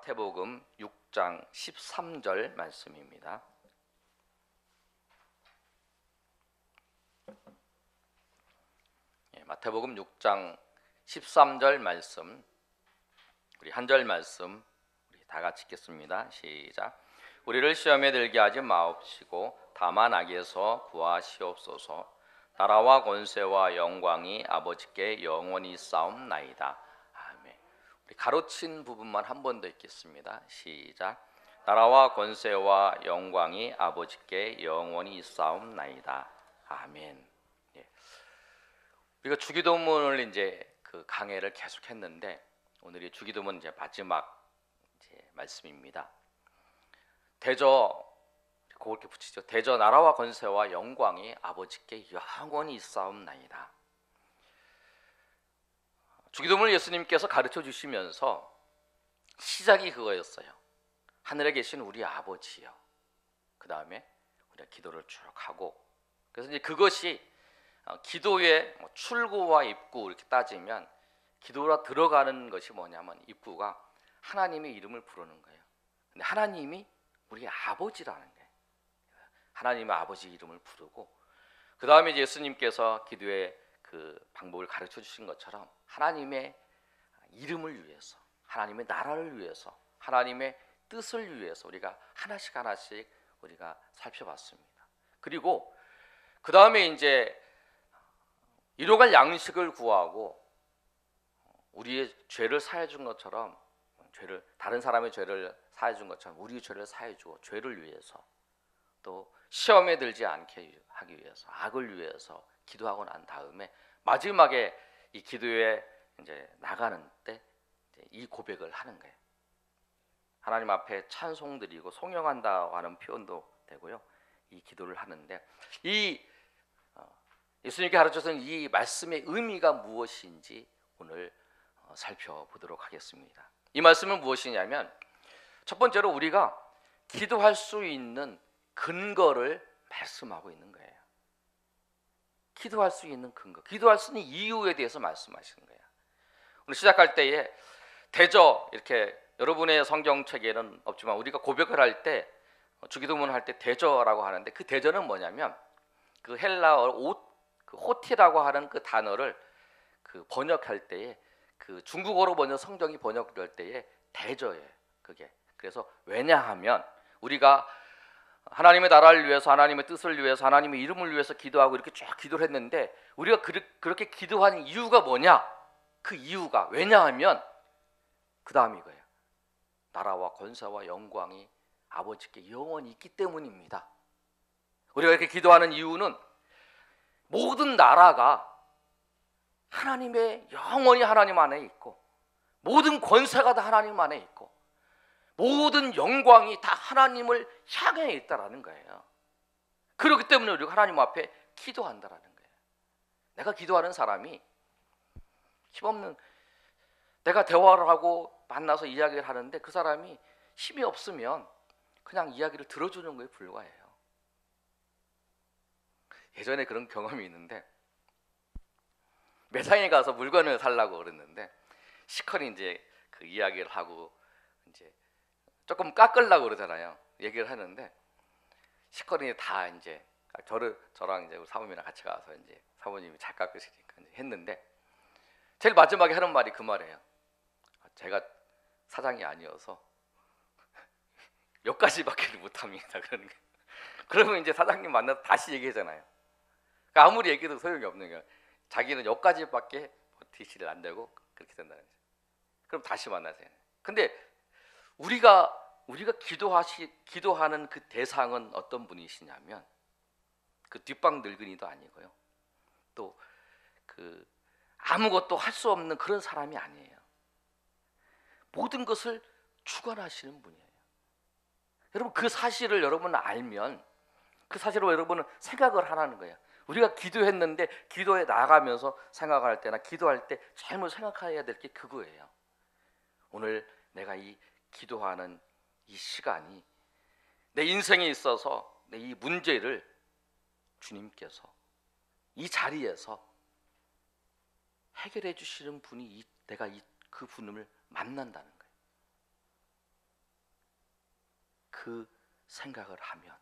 마태복음 6장 13절 말씀입니다. 마태복음 6장 13절 말씀, 우리 한 절 말씀 우리 다 같이 읽겠습니다. 시작. 우리를 시험에 들게 하지 마옵시고 다만 악에서 구하시옵소서. 나라와 권세와 영광이 아버지께 영원히 싸움나이다. 아멘. 우리 가로친 부분만 한 번 더 읽겠습니다. 시작. 나라와 권세와 영광이 아버지께 영원히 싸움나이다. 아멘. 우리가 주기도문을 이제 그 강해를 계속했는데 오늘이 주기도문 이제 마지막 말씀입니다. 대저, 그렇게 붙이죠. 대저 나라와 권세와 영광이 아버지께 영원히 싸움나이다. 주기도문을 예수님께서 가르쳐 주시면서 시작이 그거였어요. 하늘에 계신 우리 아버지요. 그 다음에 우리가 기도를 쭉 하고, 그래서 이제 그것이 기도의 출구와 입구 이렇게 따지면 기도로 들어가는 것이 뭐냐면 입구가 하나님의 이름을 부르는 거예요. 근데 하나님이 우리 아버지라는 거예요. 하나님의 아버지 이름을 부르고, 그 다음에 예수님께서 기도의 그 방법을 가르쳐 주신 것처럼 하나님의 이름을 위해서, 하나님의 나라를 위해서, 하나님의 뜻을 위해서 우리가 하나씩 하나씩 우리가 살펴봤습니다. 그리고 그 다음에 이제 이루어갈 양식을 구하고 우리의 죄를 사해 준 것처럼, 다른 사람의 죄를 사해 준 것처럼 우리의 죄를 사해 주고, 죄를 위해서 또 시험에 들지 않게 하기 위해서, 악을 위해서 기도하고 난 다음에 마지막에 이 기도에 이제 나가는 때 이 고백을 하는 거예요. 하나님 앞에 찬송드리고 송영한다고 하는 표현도 되고요. 이 기도를 하는데 예수님께 가르쳐준 이 말씀의 의미가 무엇인지 오늘 살펴보도록 하겠습니다. 이 말씀은 무엇이냐면, 첫 번째로 우리가 기도할 수 있는 근거를 말씀하고 있는 거예요. 기도할 수 있는 근거, 기도할 수 있는 이유에 대해서 말씀하시는 거예요. 오늘 시작할 때에 대저, 이렇게 여러분의 성경책에는 없지만 우리가 고백을 할 때, 주기도문을 할 때 대저라고 하는데, 그 대저는 뭐냐면 그 헬라어 호티라고 하는 그 단어를 그 번역할 때에, 그 중국어로 먼저 성경이 번역될 때에 대저예요. 그게. 그래서 왜냐하면 우리가 하나님의 나라를 위해서, 하나님의 뜻을 위해서, 하나님의 이름을 위해서 기도하고 이렇게 쭉 기도를 했는데, 우리가 그렇게 기도하는 이유가 뭐냐? 그 이유가 왜냐하면 그 다음 이거예요. 나라와 권세와 영광이 아버지께 영원히 있기 때문입니다. 우리가 이렇게 기도하는 이유는 모든 나라가 하나님의 영원히 하나님 안에 있고, 모든 권세가 다 하나님 안에 있고, 모든 영광이 다 하나님을 향해 있다라는 거예요. 그렇기 때문에 우리가 하나님 앞에 기도한다라는 거예요. 내가 기도하는 사람이 힘없는, 내가 대화를 하고 만나서 이야기를 하는데 그 사람이 힘이 없으면 그냥 이야기를 들어주는 거에 불과해요. 예전에 그런 경험이 있는데, 매장에 가서 물건을 사려고 그랬는데 시커니 이제 그 이야기를 하고 이제 조금 깎으려고 그러잖아요. 얘기를 하는데 시커니 다 이제 저랑 이제 우리 사모님이랑 같이 가서 이제 사모님이 잘 깎으시니까 이제 했는데, 제일 마지막에 하는 말이 그 말이에요. 제가 사장이 아니어서 여기까지밖에 못합니다. 그러는 게. 그러면 이제 사장님 만나서 다시 얘기하잖아요. 그러니까 아무리 얘기해도 소용이 없는 거예요. 자기는 여기까지밖에 버티시를 안 되고 그렇게 된다는 거죠. 그럼 다시 만나세요. 근데 우리가 기도하는 그 대상은 어떤 분이시냐면 그 뒷방 늙은이도 아니고요. 또 그 아무것도 할 수 없는 그런 사람이 아니에요. 모든 것을 주관하시는 분이에요. 여러분, 그 사실을 여러분은 알면 그 사실을 여러분은 생각을 하라는 거예요. 우리가 기도했는데 기도에 나가면서 생각할 때나 기도할 때 잘못 생각해야 될 게 그거예요. 오늘 내가 이 기도하는 이 시간이 내 인생에 있어서 내 이 문제를 주님께서 이 자리에서 해결해 주시는 분이 내가 그 분을 만난다는 거예요. 그 생각을 하면,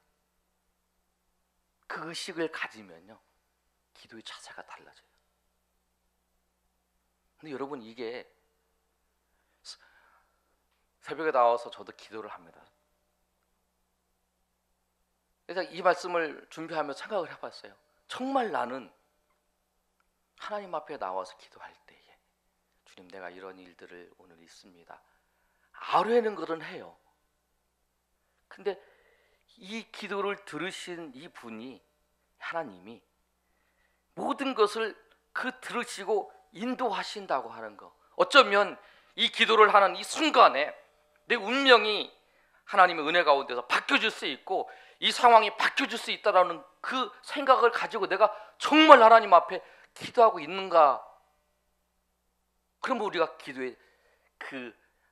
그 의식을 가지면요, 기도의 자세가 달라져요. 근데 여러분, 이게 새벽에 나와서 저도 기도를 합니다. 그래서 이 말씀을 준비하며 생각을 해봤어요. 정말 나는 하나님 앞에 나와서 기도할 때에, 주님, 내가 이런 일들을 오늘 있습니다, 아뢰는 것은 해요. 근데 이 기도를 들으신 이 분이, 하나님이 모든 것을 들으시고 인도하신다고 하는 거, 어쩌면 이 기도를 하는 이 순간에 내 운명이 하나님의 은혜 가운데서 바뀌어질 수 있고, 이 상황이 바뀌어질 수 있다라는 그 생각을 가지고 내가 정말 하나님 앞에 기도하고 있는가? 그러면 우리가 기도에,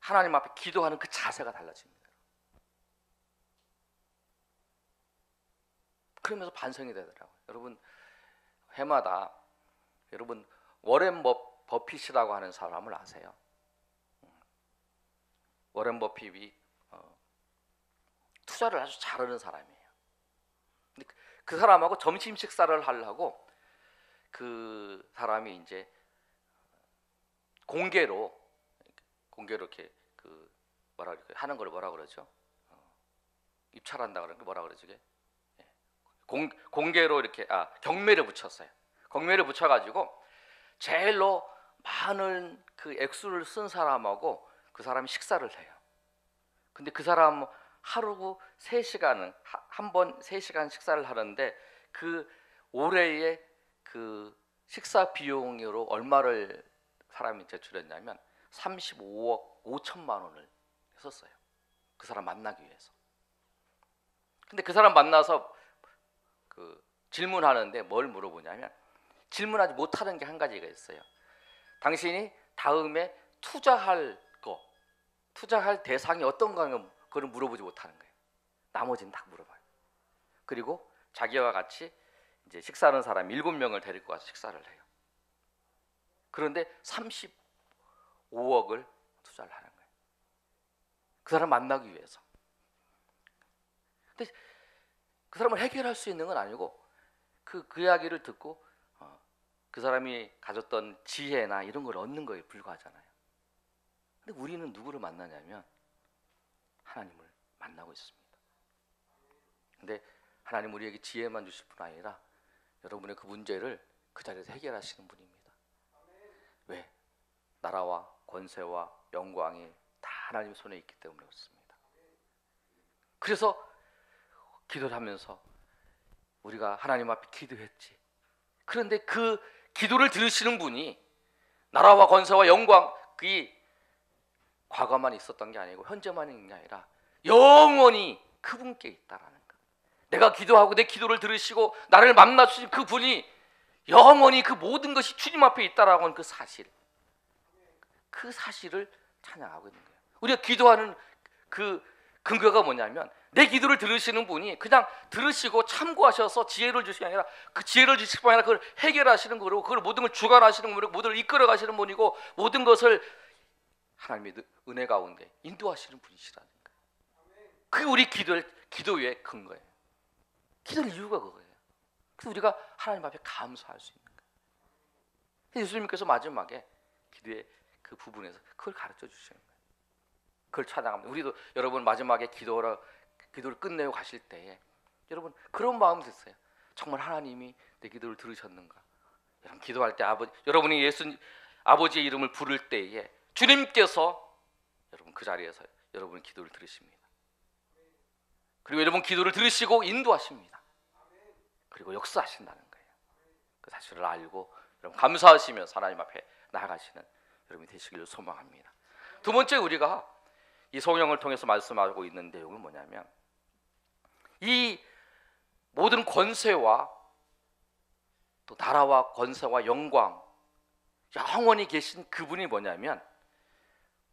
하나님 앞에 기도하는 그 자세가 달라집니다. 그러면서 반성이 되더라고요. 여러분, 해마다, 여러분 워렌 버핏이라고 하는 사람을 아세요? 워렌 버핏이 투자를 아주 잘하는 사람이에요. 근데 그 사람하고 점심 식사를 하려고 그 사람이 이제 공개로 이렇게 이렇게 하는 걸 뭐라 그러죠? 입찰한다 그러는 게 뭐라 그러죠? 이게 공개로 이렇게 경매를 붙였어요. 경매를 붙여가지고 제일로 많은 그 액수를 쓴 사람하고 그 사람이 식사를 해요. 근데 그 사람 하루 3시간은 한 번 3시간 식사를 하는데, 그 올해의 그 식사 비용으로 얼마를 사람이 제출했냐면 35억 5천만 원을 썼어요. 그 사람 만나기 위해서. 근데 그 사람 만나서 질문하는데 뭘 물어보냐면, 질문하지 못하는 게 한 가지가 있어요. 당신이 다음에 투자할 대상이 어떤가, 그걸 물어보지 못하는 거예요. 나머지는 다 물어봐요. 그리고 자기와 같이 이제 식사하는 사람 7명을 데리고 와서 식사를 해요. 그런데 35억을 투자를 하는 거예요. 그 사람 만나기 위해서. 근데 그 사람을 해결할 수 있는 건 아니고, 그 이야기를 듣고 그 사람이 가졌던 지혜나 이런 걸 얻는 거에 불과하잖아요. 근데 우리는 누구를 만나냐면 하나님을 만나고 있습니다. 근데 하나님 우리에게 지혜만 주실 뿐 아니라 여러분의 그 문제를 그 자리에서 해결하시는 분입니다. 왜? 나라와 권세와 영광이 다 하나님 손에 있기 때문에 그렇습니다. 그래서 기도를 하면서 우리가 하나님 앞에 기도했지. 그런데 그 기도를 들으시는 분이 나라와 권세와 영광, 그게 과거만 있었던 게 아니고 현재만 있는 게 아니라 영원히 그분께 있다라는 거. 내가 기도하고 내 기도를 들으시고 나를 만나 주신 그 분이 영원히 그 모든 것이 주님 앞에 있다라고 하는 그 사실을 찬양하고 있는 거예요. 우리가 기도하는 그 근거가 뭐냐면, 내 기도를 들으시는 분이 그냥 들으시고 참고하셔서 지혜를 주시는 게 아니라, 그 지혜를 주실 뿐 아니라 그걸 해결하시는 거고, 그걸 모든 걸 주관하시는 분이고, 모든 걸 이끌어 가시는 분이고, 모든 것을 하나님의 은혜 가운데 인도하시는 분이시라는 거예요. 그게 우리 기도의 근거예요. 기도의 이유가 그거예요. 그래서 우리가 하나님 앞에 감사할 수 있는 거예요. 예수님께서 마지막에 기도의 그 부분에서 그걸 가르쳐 주시는 거예요. 그걸 찬양합니다. 우리도 여러분 마지막에 기도를 끝내고 가실 때에 여러분 그런 마음이 드세요. 정말 하나님이 내 기도를 들으셨는가? 여러분 기도할 때 여러분이 아버지의 이름을 부를 때에 주님께서 여러분 그 자리에서 여러분의 기도를 들으십니다. 그리고 여러분 기도를 들으시고 인도하십니다. 그리고 역사하신다는 거예요. 그 사실을 알고 여러분 감사하시면서 하나님 앞에 나아가시는 여러분이 되시기를 소망합니다. 두 번째, 우리가 이 성령을 통해서 말씀하고 있는 내용은 뭐냐면, 이 모든 권세와 또 나라와 권세와 영광 영원히 계신 그분이 뭐냐면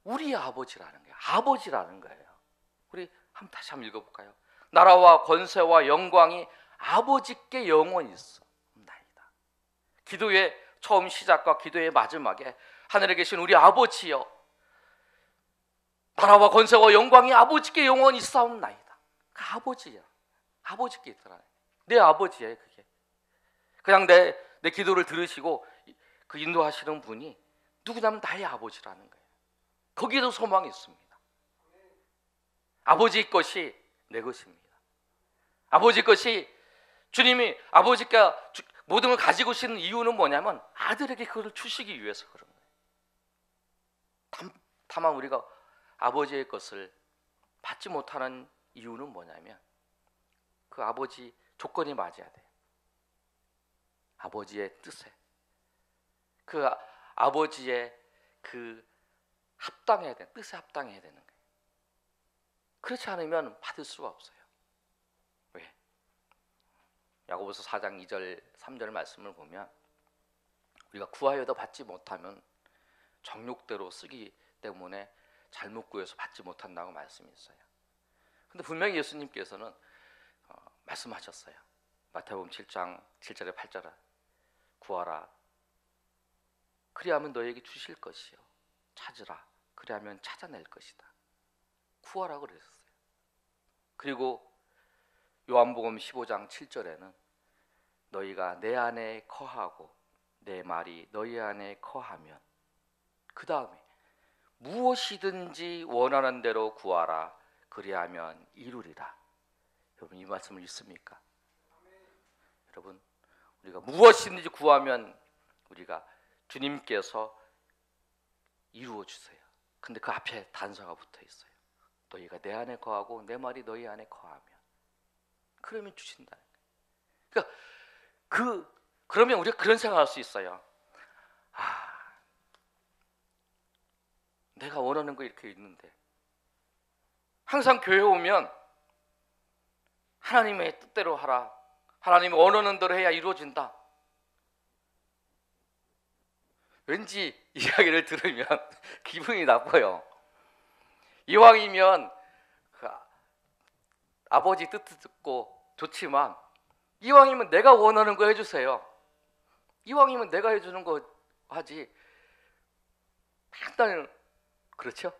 우리 아버지라는 거예요. 아버지라는 거예요. 우리 다시 한번 읽어볼까요? 나라와 권세와 영광이 아버지께 영원히 있습니다. 기도의 처음 시작과 기도의 마지막에 하늘에 계신 우리 아버지여, 나라와 권세와 영광이 아버지께 영원히 있사옵나이다. 아버지야. 아버지께 있더라. 내 아버지예요, 그게. 그냥 내 기도를 들으시고 그 인도하시는 분이 누구냐면 나의 아버지라는 거예요. 거기에도 소망이 있습니다. 아버지 것이 내 것입니다. 아버지 것이 주님이 아버지가 모든 걸 가지고 계시는 이유는 뭐냐면 아들에게 그걸 주시기 위해서 그런 거예요. 다만 우리가 아버지의 것을 받지 못하는 이유는 뭐냐면 그 아버지 조건이 맞아야 돼요. 아버지의 뜻에, 그 아버지의 그 합당해야 되는, 뜻에 합당해야 되는 거예요. 그렇지 않으면 받을 수가 없어요. 왜? 야고보서 4장 2절 3절 말씀을 보면 우리가 구하여도 받지 못하면 정욕대로 쓰기 때문에 잘못 구해서 받지 못한다고 말씀이 있어요. 근데 분명히 예수님께서는 말씀하셨어요. 마태복음 7장 7절에 8절에 구하라 그리하면 너에게 주실 것이요 찾으라 그리하면 찾아낼 것이다. 구하라 그랬었어요. 그리고 요한복음 15장 7절에는 너희가 내 안에 거하고 내 말이 너희 안에 거하면 그 다음에 무엇이든지 원하는 대로 구하라 그리하면 이루리라. 여러분 이 말씀을 읽습니까? 여러분 우리가 무엇이든지 구하면 우리가 주님께서 이루어 주세요. 근데 그 앞에 단서가 붙어 있어요. 너희가 내 안에 거하고 내 말이 너희 안에 거하면 그러면 주신다는 거예요. 그러니까 그러면 우리가 그런 생각할 수 있어요. 내가 원하는 거 이렇게 있는데 항상 교회 오면 하나님의 뜻대로 하라, 하나님이 원하는 대로 해야 이루어진다. 왠지 이야기를 들으면 기분이 나빠요. 이왕이면 그 아버지 뜻을 듣고 좋지만 이왕이면 내가 원하는 거 해주세요. 이왕이면 내가 해주는 거 하지. 판단을 그렇죠?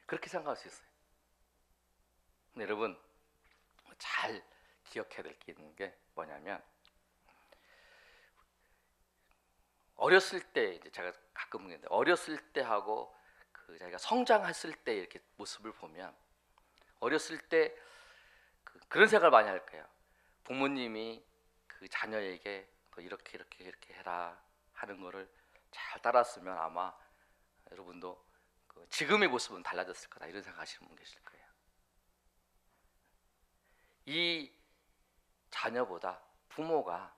그렇게 생각할 수 있어요. 근데 여러분 잘 기억해야 될 게 있는 게 뭐냐면 어렸을 때 이제 제가 가끔 보는데 어렸을 때 하고 그 자기가 성장했을 때 이렇게 모습을 보면 어렸을 때 그런 생각을 많이 할 거예요. 부모님이 그 자녀에게 이렇게 해라 하는 거를 잘 따랐으면 아마 여러분도 지금의 모습은 달라졌을 거다 이런 생각하시는 분 계실 거예요. 이 자녀보다 부모가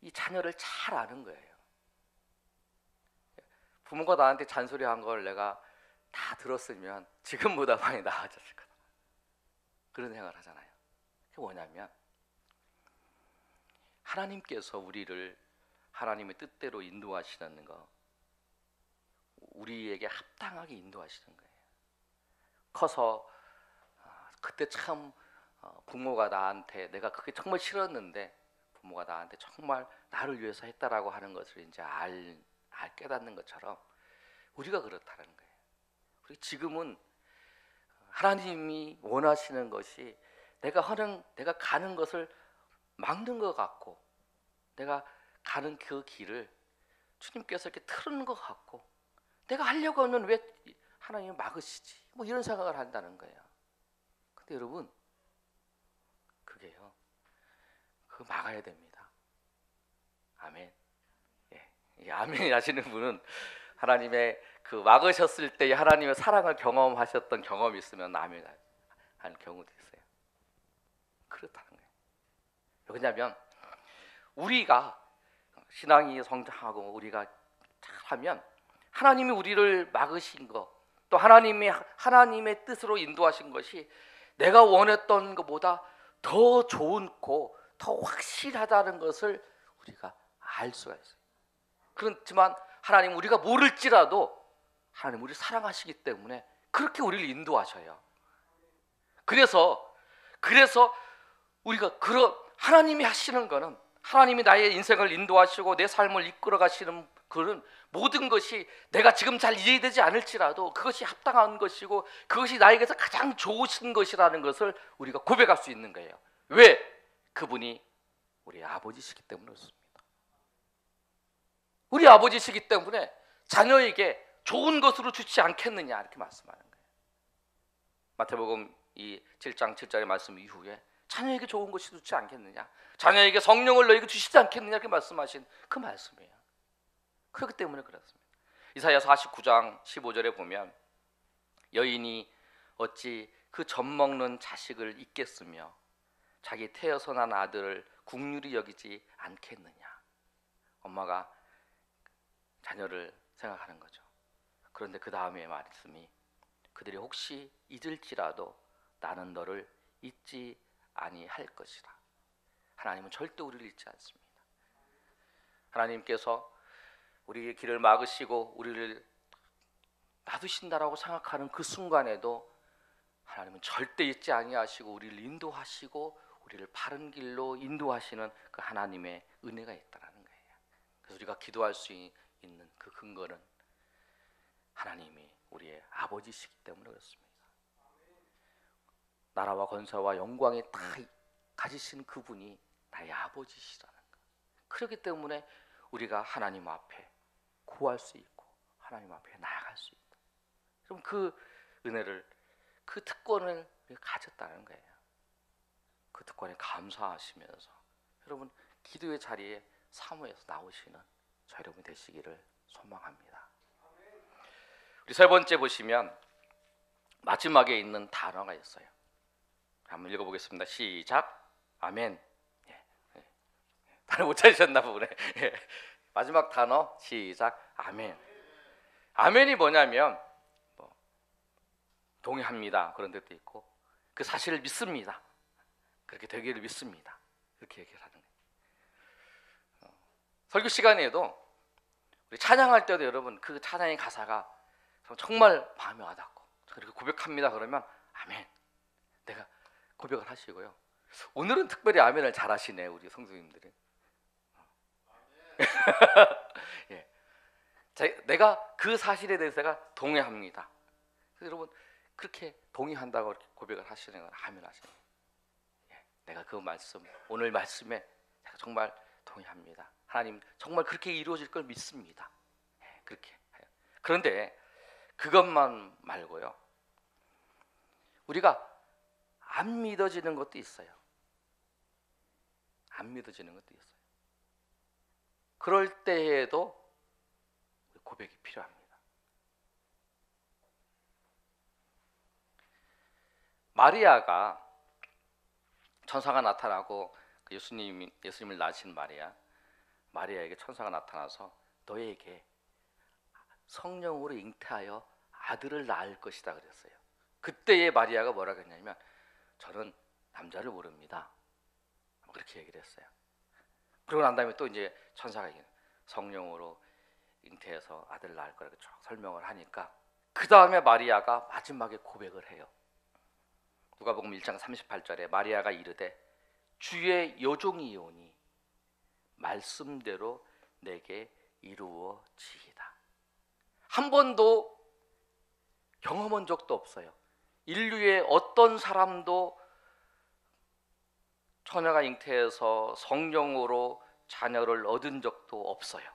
이 자녀를 잘 아는 거예요. 부모가 나한테 잔소리한 걸 내가 다 들었으면 지금보다 많이 나아졌을 거다. 그런 생각을 하잖아요. 그게 뭐냐면 하나님께서 우리를 하나님의 뜻대로 인도하시는 거, 우리에게 합당하게 인도하시는 거예요. 커서 그때 참 부모가 나한테 내가 그게 정말 싫었는데 부모가 나한테 정말 나를 위해서 했다라고 하는 것을 이제 깨닫는 것처럼 우리가 그렇다는 거예요. 우리 지금은 하나님이 원하시는 것이 내가 가는 것을 막는 것 같고 내가 가는 그 길을 주님께서 이렇게 틀는 것 같고 내가 하려고 하면 왜 하나님이 막으시지? 뭐 이런 생각을 한다는 거예요. 근데 여러분 그게요. 그거 막아야 됩니다. 아멘. 예, 아멘이 하시는 분은 하나님의 그 막으셨을 때 하나님의 사랑을 경험하셨던 경험이 있으면 아멘 하는 경우도 있어요. 그렇다는 거예요. 왜냐하면 우리가 신앙이 성장하고 우리가 잘하면 하나님이 우리를 막으신 것, 또 하나님의 뜻으로 인도하신 것이 내가 원했던 것보다 더 좋고 더 확실하다는 것을 우리가 알 수가 있어요. 그렇지만 하나님 우리가 모를지라도 하나님 우리를 사랑하시기 때문에 그렇게 우리를 인도하셔요. 그래서 우리가 하나님이 하시는 거는 하나님이 나의 인생을 인도하시고 내 삶을 이끌어 가시는 그런 모든 것이 내가 지금 잘 이해되지 않을지라도 그것이 합당한 것이고 그것이 나에게서 가장 좋으신 것이라는 것을 우리가 고백할 수 있는 거예요. 왜? 그분이 우리 아버지시기 때문에 그렇습니다. 우리 아버지시기 때문에 자녀에게 좋은 것으로 주지 않겠느냐 이렇게 말씀하는 거예요. 마태복음 이 7장 7절의 말씀 이후에 자녀에게 좋은 것이 주지 않겠느냐, 자녀에게 성령을 너에게 주시지 않겠느냐 이렇게 말씀하신 그 말씀이에요. 그렇기 때문에 그렇습니다. 이사야 49장 15절에 보면 여인이 어찌 그 젖먹는 자식을 잊겠으며 자기 태어서 난 아들을 국률이 여기지 않겠느냐. 엄마가 자녀를 생각하는 거죠. 그런데 그 다음에 말씀이 그들이 혹시 잊을지라도 나는 너를 잊지 아니할 것이라. 하나님은 절대 우리를 잊지 않습니다. 하나님께서 우리의 길을 막으시고 우리를 놔두신다라고 생각하는 그 순간에도 하나님은 절대 잊지 아니하시고 우리를 인도하시고 우리를 바른 길로 인도하시는 그 하나님의 은혜가 있다는 거예요. 그래서 우리가 기도할 수 있는 그 근거는 하나님이 우리의 아버지시기 때문에 그렇습니다. 나라와 권세와 영광이 다 가지신 그분이 나의 아버지시라는 거예요. 그렇기 때문에 우리가 하나님 앞에 구할 수 있고 하나님 앞에 나아갈 수 있다. 그럼 그 은혜를, 그 특권을 가졌다는 거예요. 그 특권에 감사하시면서 여러분 기도의 자리에 사모해서 나오시는 저 여러분 되시기를 소망합니다. 우리 세 번째 보시면 마지막에 있는 단어가 있어요. 한번 읽어보겠습니다. 시작. 아멘. 단어 못 찾으셨나 보네. 마지막 단어 시작. 아멘. 아멘이 뭐냐면 동의합니다 그런 뜻도 있고 그 사실을 믿습니다. 그렇게 되기를 믿습니다. 이렇게 얘기를 하는 거예요. 설교 시간에도 우리 찬양할 때도 여러분 그 찬양의 가사가 정말 마음에 와닿고 그렇게 고백합니다 그러면 아멘. 내가 고백을 하시고요. 오늘은 특별히 아멘을 잘 하시네 우리 성도님들이. 예. 내가 그 사실에 대해서가 동의합니다. 그래서 여러분 그렇게 동의한다고 이렇게 고백을 하시는 건 아멘 하시는 거예요. 예. 내가 그 말씀 오늘 말씀에 제가 정말 동의합니다. 하나님 정말 그렇게 이루어질 걸 믿습니다. 예. 그렇게 해요. 그런데 그것만 말고요. 우리가 안 믿어지는 것도 있어요. 안 믿어지는 것도 있어요. 그럴 때에도 고백이 필요합니다. 마리아가 천사가 나타나고 예수님을 낳으신 마리아에게 천사가 나타나서 너에게 성령으로 잉태하여 아들을 낳을 것이다 그랬어요. 그때의 마리아가 뭐라고 했냐면 저는 남자를 모릅니다. 그렇게 얘기를 했어요. 그러고 난 다음에 또 이제 천사가 성령으로 잉태해서 아들을 낳을 거라고 쭉 설명을 하니까 그 다음에 마리아가 마지막에 고백을 해요. 누가복음 1장 38절에 마리아가 이르되 주의 여종이오니 말씀대로 내게 이루어지이다. 한 번도 경험한 적도 없어요. 인류의 어떤 사람도 처녀가 잉태해서 성령으로 자녀를 얻은 적도 없어요.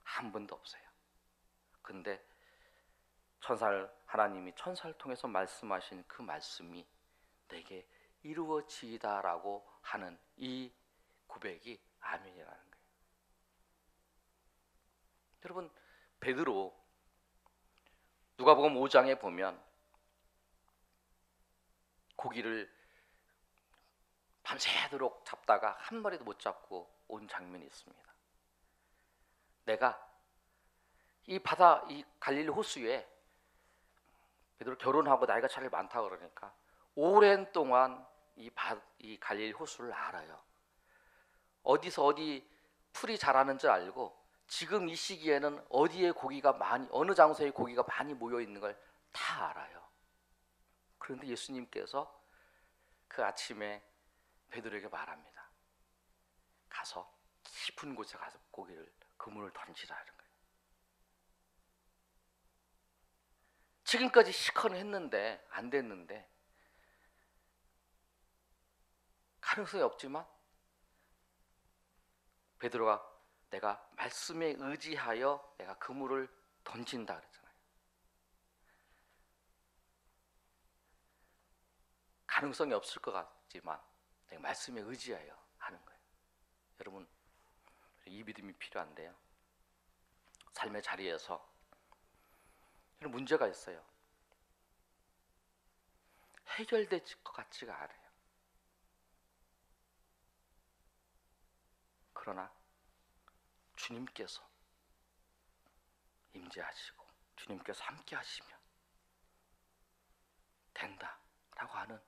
한 번도 없어요. 근데 하나님이 천사를 통해서 말씀하신 그 말씀이 내게 이루어지이다라고 하는 이 고백이 아멘이라는 거예요. 여러분 베드로 누가복음 5장에 보면 고기를 밤새도록 잡다가 한 마리도 못 잡고 온 장면이 있습니다. 내가 이 갈릴리 호수에 베드로 결혼하고 나이가 차이 많다 그러니까 오랜 동안 이 갈릴리 호수를 알아요. 어디서 어디 풀이 자라는 줄 알고 지금 이 시기에는 어느 장소에 고기가 많이 모여 있는 걸 다 알아요. 그런데 예수님께서 그 아침에 베드로에게 말합니다. 가서 깊은 곳에 가서 그물을 던지라는 거예요. 지금까지 시커했는데 안 됐는데 가능성이 없지만 베드로가 내가 말씀에 의지하여 내가 그물을 던진다 그랬잖아요. 가능성이 없을 것 같지만 내가 말씀에 의지하여 하는 거예요. 여러분, 이 믿음이 필요한데요. 삶의 자리에서 이런 문제가 있어요. 해결될 것 같지가 않아요. 그러나 주님께서 임재하시고 주님께서 함께 하시면 된다라고 하는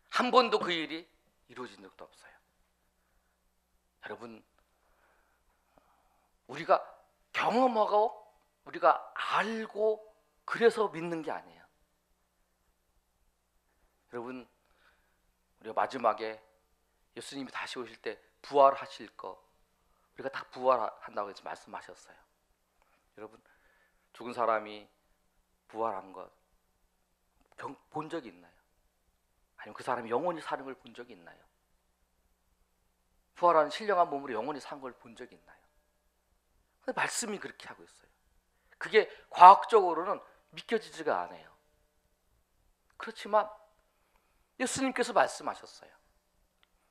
한 번도 그 일이 이루어진 적도 없어요. 여러분, 우리가 경험하고 우리가 알고 그래서 믿는 게 아니에요. 여러분, 우리가 마지막에 예수님이 다시 오실 때 부활하실 거 우리가 다 부활한다고 해서 말씀하셨어요. 여러분, 죽은 사람이 부활한 것 본 적이 있나요? 아니면 그 사람이 영원히 사는 걸 본 적이 있나요? 부활하는 신령한 몸으로 영원히 산 걸 본 적이 있나요? 근데 말씀이 그렇게 하고 있어요. 그게 과학적으로는 믿겨지지가 않아요. 그렇지만 예수님께서 말씀하셨어요.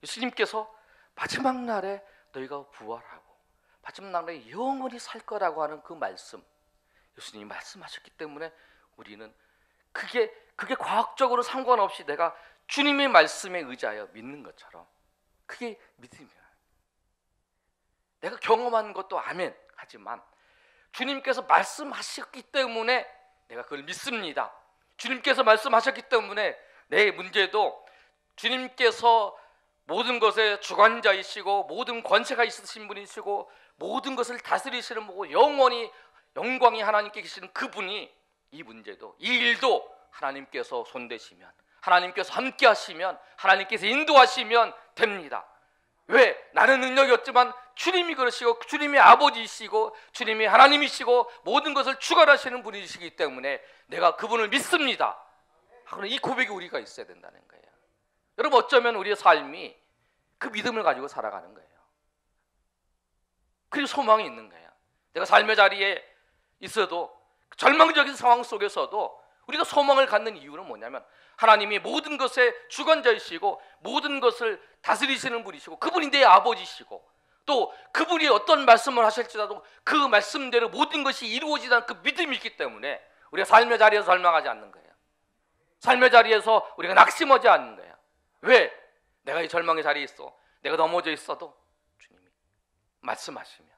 예수님께서 마지막 날에 너희가 부활하고 마지막 날에 영원히 살 거라고 하는 그 말씀, 예수님이 말씀하셨기 때문에 우리는 그게 과학적으로 상관없이 내가 주님의 말씀에 의지하여 믿는 것처럼 그게 믿음이야. 내가 경험한 것도 아멘 하지만 주님께서 말씀하셨기 때문에 내가 그걸 믿습니다. 주님께서 말씀하셨기 때문에 내 문제도 주님께서 모든 것의 주관자이시고 모든 권세가 있으신 분이시고 모든 것을 다스리시는 분이고 영원히 영광이 하나님께 계시는 그분이 이 문제도 이 일도 하나님께서 손대시면 하나님께서 함께 하시면 하나님께서 인도하시면 됩니다. 왜? 나는 능력이 없지만 주님이 그러시고 주님이 아버지이시고 주님이 하나님이시고 모든 것을 주관하시는 분이시기 때문에 내가 그분을 믿습니다. 그런 이 고백이 우리가 있어야 된다는 거예요. 여러분, 어쩌면 우리의 삶이 그 믿음을 가지고 살아가는 거예요. 그리고 소망이 있는 거예요. 내가 삶의 자리에 있어도 절망적인 상황 속에서도 우리가 소망을 갖는 이유는 뭐냐면 하나님이 모든 것의 주관자이시고 모든 것을 다스리시는 분이시고 그분이 내 아버지시고 또 그분이 어떤 말씀을 하실지라도 그 말씀대로 모든 것이 이루어지다는 그 믿음이 있기 때문에 우리가 삶의 자리에서 절망하지 않는 거예요. 삶의 자리에서 우리가 낙심하지 않는 거예요. 왜? 내가 이 절망의 자리에 있어. 내가 넘어져 있어도 주님이 말씀하시면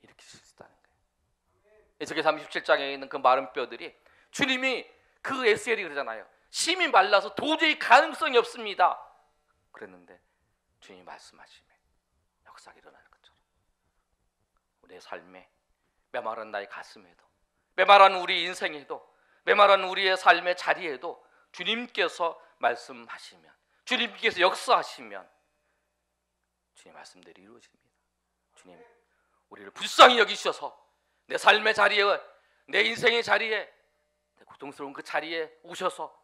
일으키실 수 있다는 거예요. 에스겔 37장에 있는 그 마른 뼈들이 주님이 그 에스겔이 그러잖아요. 심이 말라서 도저히 가능성이 없습니다. 그랬는데 주님이 말씀하시면 역사가 일어나는 것처럼 우리의 삶에 메마른 나의 가슴에도 메마른 우리 인생에도 메마른 우리의 삶의 자리에도 주님께서 말씀하시면 주님께서 역사하시면 주님 말씀대로 이루어집니다. 주님 우리를 불쌍히 여기셔서 내 삶의 자리에 내 인생의 자리에 내 고통스러운 그 자리에 오셔서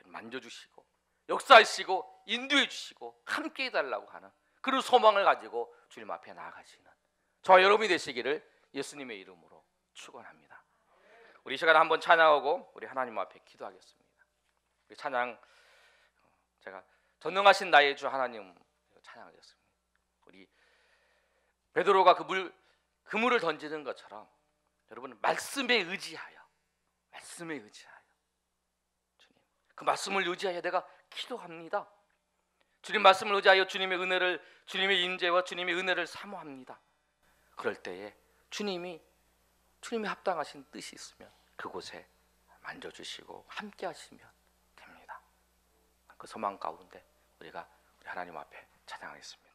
만져주시고 역사하시고 인도해 주시고 함께 해달라고 하는 그런 소망을 가지고 주님 앞에 나아가시는 저와 여러분이 되시기를 예수님의 이름으로 축원합니다. 우리 이 시간에 한번 찬양하고 우리 하나님 앞에 기도하겠습니다. 우리 찬양 제가 전능하신 나의 주 하나님 찬양하겠습니다. 우리 베드로가 그물을 던지는 것처럼 여러분 말씀에 의지하여 주님 그 말씀을 의지하여 내가 기도합니다. 주님 말씀을 의지하여 주님의 은혜를 주님의 임재와 주님의 은혜를 사모합니다. 그럴 때에 주님이 합당하신 뜻이 있으면 그곳에 만져주시고 함께 하시면 됩니다. 그 소망 가운데 우리 하나님 앞에 찬양하겠습니다.